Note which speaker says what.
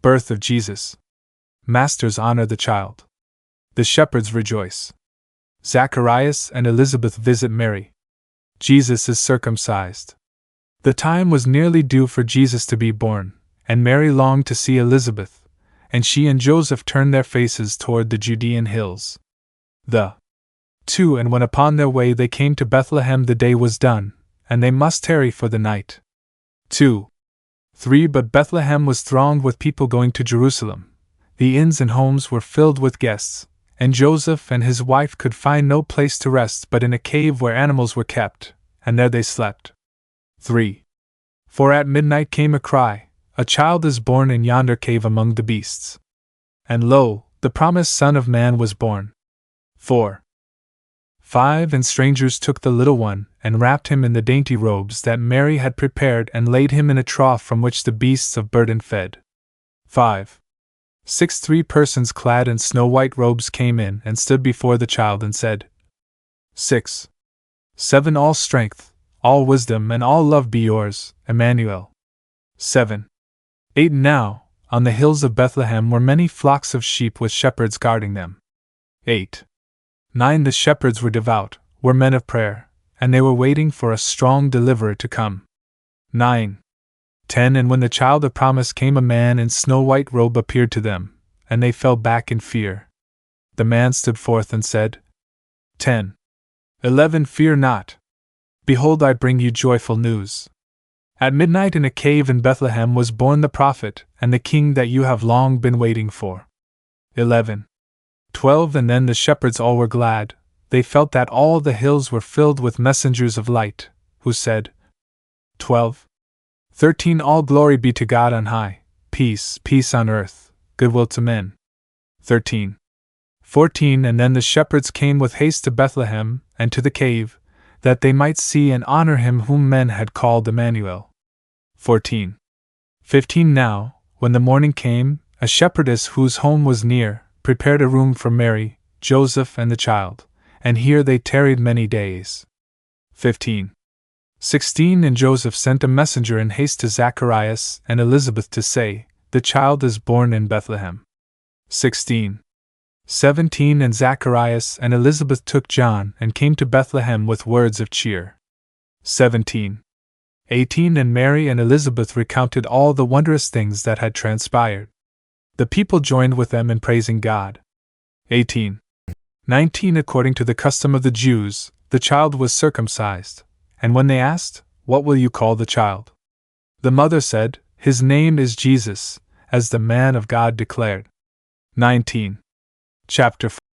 Speaker 1: Birth of Jesus. Masters honor the child. The shepherds rejoice. Zacharias and Elizabeth visit Mary. Jesus is circumcised. The time was nearly due for Jesus to be born, and Mary longed to see Elizabeth, and she and Joseph turned their faces toward the Judean hills. The 2 And when upon their way they came to Bethlehem, the day was done, and they must tarry for the night. 2. 3 But Bethlehem was thronged with people going to Jerusalem. The inns and homes were filled with guests, and Joseph and his wife could find no place to rest but in a cave where animals were kept, and there they slept. 3. For at midnight came a cry, "A child is born in yonder cave among the beasts." And lo, the promised Son of Man was born. 4. 5 And strangers took the little one, and wrapped him in the dainty robes that Mary had prepared, and laid him in a trough from which the beasts of burden fed. 5. 6 3 persons clad in snow-white robes came in and stood before the child and said, 6. 7 All strength, all wisdom and all love be yours, Emmanuel. 7. 8 Now, on the hills of Bethlehem were many flocks of sheep with shepherds guarding them. 8. 9 The shepherds were devout, were men of prayer, and they were waiting for a strong deliverer to come. 9. 10 And when the child of promise came, a man in snow-white robe appeared to them, and they fell back in fear. The man stood forth and said, 10. 11 Fear not. Behold, I bring you joyful news. At midnight in a cave in Bethlehem was born the prophet, and the king that you have long been waiting for. 11. 12 And then the shepherds all were glad. They felt that all the hills were filled with messengers of light, who said, 12. 13 All glory be to God on high, peace, peace on earth, goodwill to men. 13. 14 And then the shepherds came with haste to Bethlehem, and to the cave, that they might see and honor him whom men had called Emmanuel. 14. 15 Now, when the morning came, a shepherdess whose home was near, prepared a room for Mary, Joseph, and the child, and here they tarried many days. 15. 16 And Joseph sent a messenger in haste to Zacharias and Elizabeth to say, "The child is born in Bethlehem." 16. 17 And Zacharias and Elizabeth took John and came to Bethlehem with words of cheer. 17. 18 And Mary and Elizabeth recounted all the wondrous things that had transpired. The people joined with them in praising God. 18. 19 According to the custom of the Jews, the child was circumcised, and when they asked, "What will you call the child?" the mother said, "His name is Jesus, as the man of God declared." 19. Chapter 4.